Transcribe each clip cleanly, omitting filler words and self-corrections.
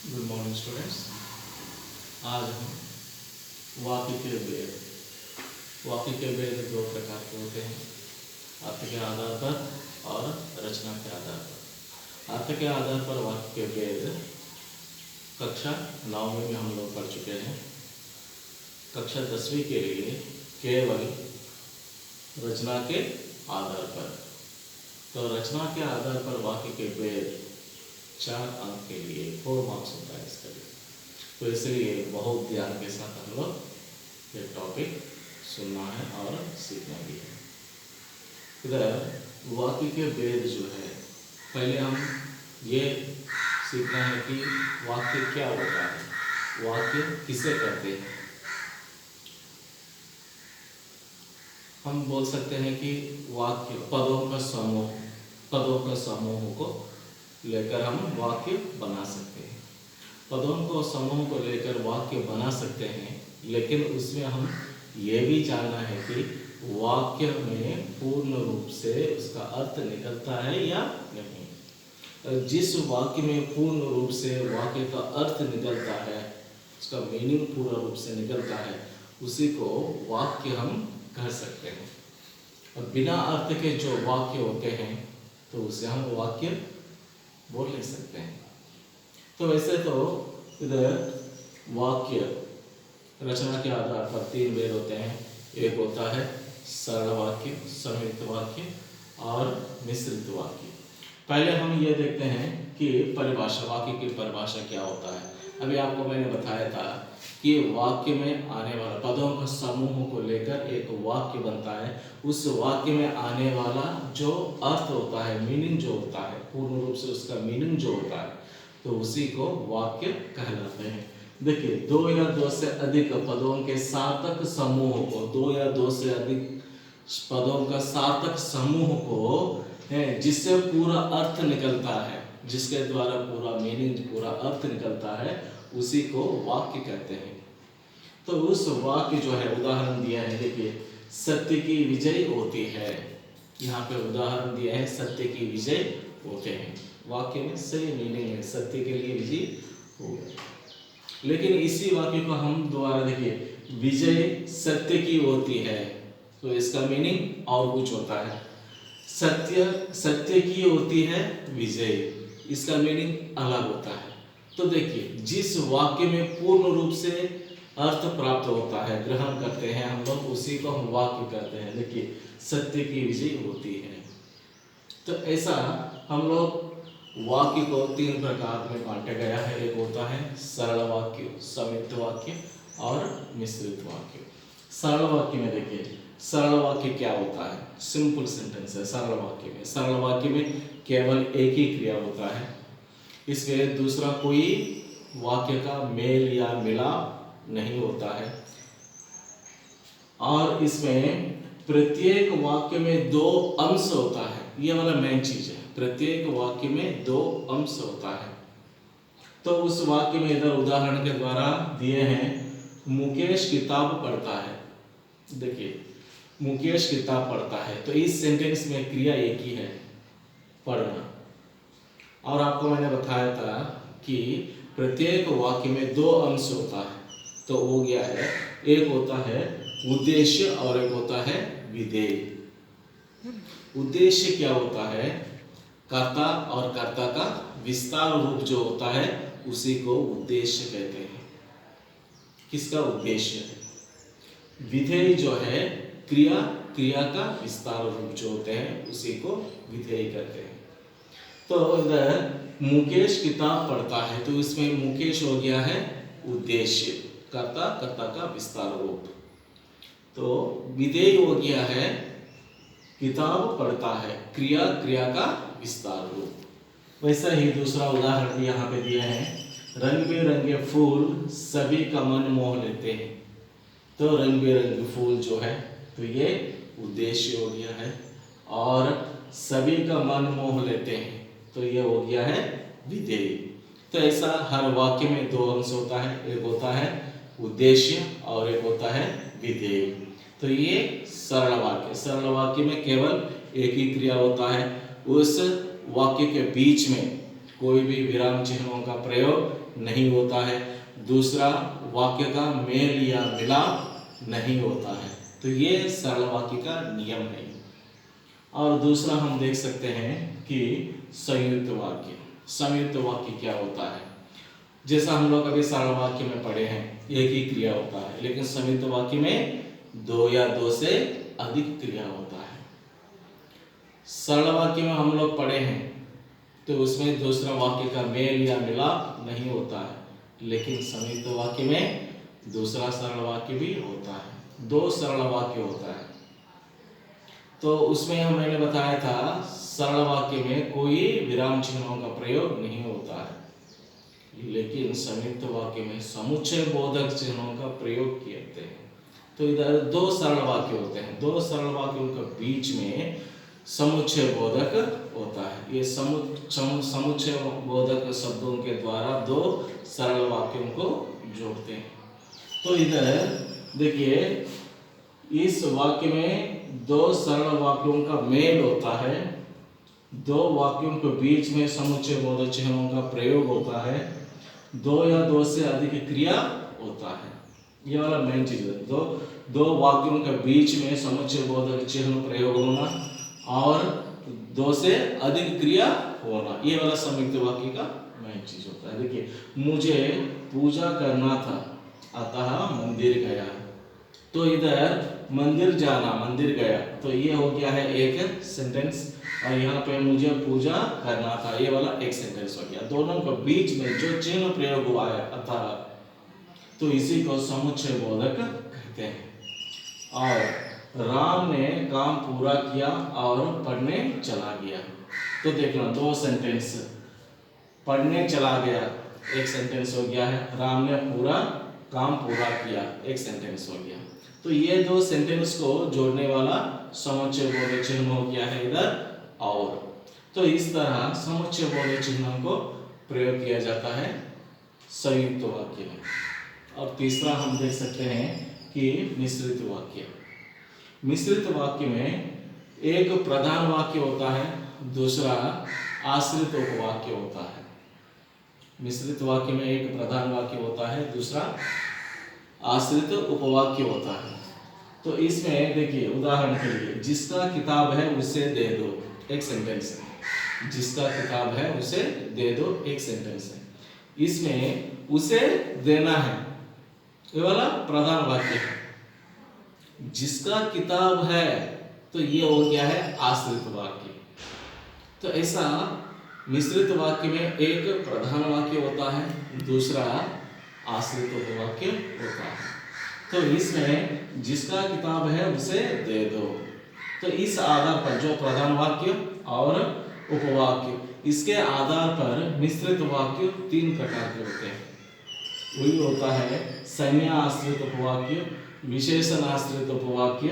Good morning students. आज हम वाक्य के भेद दो प्रकार के होते हैं, अर्थ के आधार पर और रचना के आधार पर। अर्थ के आधार पर वाक्य के भेद कक्षा 9वीं में हम लोग पढ़ चुके हैं। कक्षा 10वीं के लिए केवल रचना के आधार पर। तो रचना के आधार पर वाक्य के भेद 4 अंक के लिए 4 मार्क्स होता है इसका लिए। तो इसलिए बहुत ध्यान के साथ हम लोग ये टॉपिक सुनना है और सीखना भी है। इधर वाक्य के भेद जो है, पहले हम ये सीखना है कि वाक्य क्या होता है, वाक्य किसे कहते हैं। हम बोल सकते हैं कि वाक्य पदों का समूह को लेकर हम वाक्य बना सकते हैं। पदों को समूह को लेकर वाक्य बना सकते हैं, लेकिन उसमें हम ये भी जानना है कि वाक्य में पूर्ण रूप से उसका अर्थ निकलता है या नहीं। जिस वाक्य में पूर्ण रूप से वाक्य का अर्थ निकलता है, उसका मीनिंग पूर्ण रूप से निकलता है, उसी को वाक्य हम कह सकते हैं। और बिना अर्थ के जो वाक्य होते हैं तो उसे हम वाक्य बोल नहीं सकते हैं। तो वैसे तो इधर वाक्य रचना के आधार पर 3 भेद होते हैं। एक होता है सरल वाक्य, संयुक्त वाक्य और मिश्रित वाक्य। पहले हम ये देखते हैं कि परिभाषा, वाक्य की परिभाषा क्या होता है। अभी आपको मैंने बताया था कि वाक्य में आने वाला पदों का समूह को लेकर एक वाक्य बनता है। उस वाक्य में आने वाला जो अर्थ होता है, मीनिंग जो होता है, पूर्ण रूप से उसका मीनिंग जो होता है, तो उसी को वाक्य कहलाते हैं। देखिए, 2 या 2 से अधिक पदों के सार्थक समूह को, 2 या 2 से अधिक पदों का सार्थक समूह को जिससे पूरा अर्थ निकलता है, जिसके द्वारा पूरा मीनिंग, पूरा अर्थ निकलता है, उसी को वाक्य कहते हैं। तो उस वाक्य जो है, उदाहरण दिया है, देखिए, सत्य की विजय होती है। यहाँ पे उदाहरण दिया है, सत्य की विजय होते हैं। वाक्य में सही मीनिंग है, सत्य के लिए विजय हो गया। लेकिन इसी वाक्य को हम दोबारा देखिए, विजय सत्य की होती है, तो इसका मीनिंग और कुछ होता है। सत्य की होती है विजय, इसका मीनिंग अलग होता है। तो देखिए, जिस वाक्य में पूर्ण रूप से अर्थ प्राप्त होता है, ग्रहण करते हैं हम लोग, उसी को हम वाक्य कहते हैं। देखिए, सत्य की विजय होती है। तो ऐसा हम लोग वाक्य को 3 प्रकार में बांटा गया है। एक होता है सरल वाक्य, संयुक्त वाक्य और मिश्रित वाक्य। सरल वाक्य में देखिए, सरल वाक्य क्या होता है, सिंपल सेंटेंस है। सरल वाक्य में केवल एक ही क्रिया होता है, इसमें दूसरा कोई वाक्य का मेल या मिलाप नहीं होता है, और इसमें प्रत्येक वाक्य में 2 अंश होता है। ये वाला मेन चीज है, प्रत्येक वाक्य में 2 अंश होता है। तो उस वाक्य में इधर उदाहरण के द्वारा दिए हैं, मुकेश किताब पढ़ता है। देखिए, मुकेश किताब पढ़ता है, तो इस सेंटेंस में क्रिया एक ही है, पढ़ना। और आपको मैंने बताया था कि प्रत्येक वाक्य में 2 अंश होता है। तो हो गया है, एक होता है उद्देश्य और एक होता है विधेय। उद्देश्य क्या होता है, कर्ता और कर्ता का विस्तार रूप जो होता है, उसी को उद्देश्य कहते हैं। किसका उद्देश्य है। विधेय जो है, क्रिया का विस्तार रूप जो होते हैं, उसी को विधेय कहते हैं। तो इधर मुकेश किताब पढ़ता है, तो इसमें मुकेश हो गया है उद्देश्य, कर्ता का विस्तार रूप। तो विधेय हो गया है किताब पढ़ता है, क्रिया का विस्तार रूप। वैसा ही दूसरा उदाहरण भी यहाँ पे दिया है, रंग बिरंगे फूल सभी का मन मोह लेते हैं। तो रंग बिरंगे फूल जो है, तो ये उद्देश्य हो गया है, और सभी का मन मोह लेते हैं, तो ये हो गया है विधेय। तो ऐसा हर वाक्य में 2 अंश होता है, एक होता है उद्देश्य और एक होता है विधेय। तो ये सरल वाक्य में केवल एक ही क्रिया होता है। उस वाक्य के बीच में कोई भी विराम चिन्हों का प्रयोग नहीं होता है। दूसरा, वाक्य का मेल या मिलाप नहीं होता है। तो ये सरल वाक्य का नियम है। और दूसरा हम देख सकते हैं कि संयुक्त वाक्य। संयुक्त वाक्य क्या होता है? जैसा हम लोग अभी सरल वाक्य में पढ़े हैं, एक ही क्रिया होता है, लेकिन संयुक्त वाक्य में दो या दो से अधिक क्रिया होता है। सरल वाक्य में हम लोग पढ़े हैं तो उसमें दूसरा वाक्य का मेल या मिलाप नहीं होता है, लेकिन संयुक्त वाक्य में दूसरा सरल वाक्य भी होता है, दो सरल वाक्य होता है। तो उसमें मैंने बताया था सरल वाक्य में कोई विराम चिन्हों का प्रयोग नहीं होता है, लेकिन संयुक्त वाक्य में समुच्चय बोधक चिन्हों का प्रयोग किए जाते हैं। तो इधर दो सरल वाक्य होते हैं, दो सरल वाक्यों के बीच में समुच्चय बोधक होता है। ये समुच्चय बोधक शब्दों के द्वारा दो सरल वाक्यों को जोड़ते हैं। तो इधर देखिए, इस वाक्य में दो सरल वाक्यों का मेल होता है, दो वाक्यों के बीच में समुच्चय बोधक चिन्हों का प्रयोग होता है, दो या दो से अधिक क्रिया होता है। ये वाला मेन चीज है, दो वाक्यों के बीच में समुच्चय बोधक चिन्ह प्रयोग होना और दो से अधिक क्रिया होना, ये वाला संयुक्त वाक्य का मेन चीज होता है। देखिए, मुझे पूजा करना था अतः मंदिर गया। तो इधर मंदिर जाना, मंदिर गया, तो ये हो गया है एक सेंटेंस, और यहाँ पे मुझे पूजा करना था, ये वाला एक सेंटेंस हो गया। दोनों के बीच में जो चिन्ह प्रयोग हुआ है अतः, तो इसी को समुच्चय बोधक कहते हैं। और राम ने काम पूरा किया और पढ़ने चला गया। तो देखना, दो सेंटेंस, पढ़ने चला गया एक सेंटेंस हो गया है, राम ने काम पूरा किया एक सेंटेंस हो गया। तो ये दो सेंटेंस को जोड़ने वाला समुच्चय बोधक चिन्ह हो गया है इधर। और तो इस तरह समुच्चय बोधक चिन्हों को प्रयोग किया जाता है संयुक्त वाक्य में। और तीसरा हम देख सकते हैं कि मिश्रित वाक्य। मिश्रित वाक्य में एक प्रधान वाक्य होता है, दूसरा आश्रित उपवाक्य होता है। मिश्रित वाक्य में एक प्रधान वाक्य होता है, दूसरा आश्रित उपवाक्य होता है। तो इसमें देखिए, उदाहरण के लिए, जिसका किताब है उसे दे दो, एक सेंटेंस है। जिसका किताब है उसे दे दो, एक सेंटेंस है। इसमें उसे देना है, ये वाला प्रधान वाक्य है। जिसका किताब है, तो ये हो गया है आश्रित वाक्य। तो ऐसा मिश्रित वाक्य में एक प्रधान वाक्य होता है, दूसरा आश्रित उपवाक्य होता है। तो इसमें जिसका किताब है उसे दे दो, तो इस आधार पर जो प्रधान वाक्य और उपवाक्य, इसके आधार पर मिश्रित वाक्य तीन प्रकार के होते हैं। वही होता है संज्ञा आश्रित उपवाक्य, विशेषण आश्रित उपवाक्य,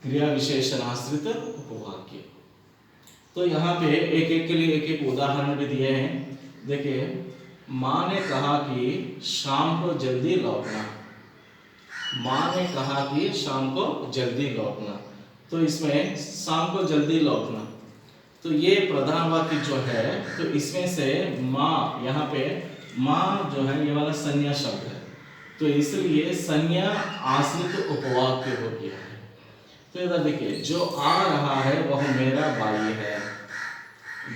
क्रिया विशेषण आश्रित उपवाक्य। तो यहाँ पे एक एक के लिए एक एक उदाहरण भी दिए हैं। देखिए, माँ ने कहा कि शाम को जल्दी लौटना। माँ ने कहा कि शाम को जल्दी लौटना, तो इसमें शाम को जल्दी लौटना, तो ये प्रधान वाक्य जो है, तो इसमें से माँ, यहाँ पे माँ जो है ये वाला संज्ञा शब्द है, तो इसलिए संज्ञा आश्रित उपवाक्य हो गया है। तो इधर देखिए, जो आ रहा है वह मेरा भाई है।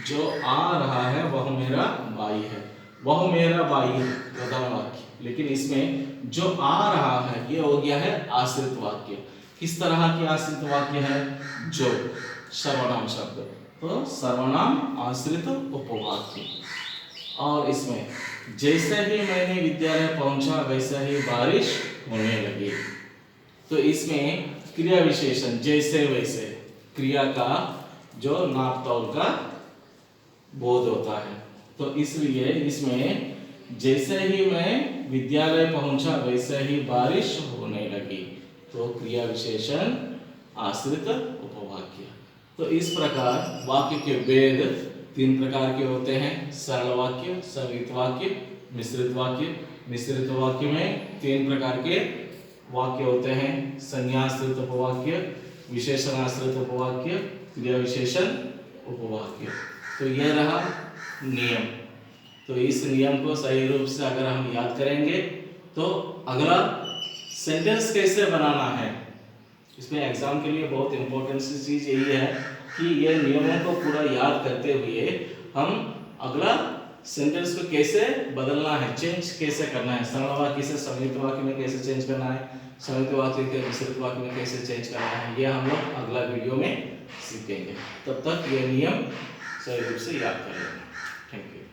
जो आ रहा है वह मेरा भाई है, वह मेरा भाई है प्रधान वाक्य, लेकिन इसमें जो आ रहा है ये हो गया है आश्रित वाक्य। किस तरह की आश्रित वाक्य है? जो सर्वनाम शब्द, तो सर्वनाम आश्रित उपवाक्य। और इसमें जैसे ही मैंने विद्यालय पहुंचा वैसे ही बारिश होने लगी, तो इसमें क्रिया विशेषण जैसे वैसे, क्रिया का जो नाप तौल का बोध होता है, तो इसलिए इसमें जैसे ही मैं विद्यालय पहुंचा वैसे ही बारिश होने लगी, तो क्रिया विशेषण आश्रित उपवाक्य। तो इस प्रकार वाक्य के भेद तीन प्रकार के होते हैं, सरल वाक्य, संयुक्त वाक्य, मिश्रित वाक्य। मिश्रित वाक्य में तीन प्रकार के वाक्य होते हैं, संज्ञाश्रित उपवाक्य, विशेषणाश्रित उपवाक्य, क्रिया विशेषण उपवाक्य। तो यह रहा नियम। तो इस नियम को सही रूप से अगर हम याद करेंगे तो अगला सेंटेंस कैसे बनाना है, इसमें एग्जाम के लिए बहुत इंपॉर्टेंट सी चीज़ यही है कि ये नियमों को पूरा याद करते हुए हम अगला सेंटेंस को कैसे बदलना है, चेंज कैसे करना है, सरल वाक्य से संयुक्त वाक्य में कैसे चेंज करना है, संयुक्त वाक्य के मिश्रित वाक्य में कैसे चेंज करना है, ये हम लोग अगला वीडियो में सीखेंगे। तब तक ये नियम सही रूप से याद कर लेना। Thank you.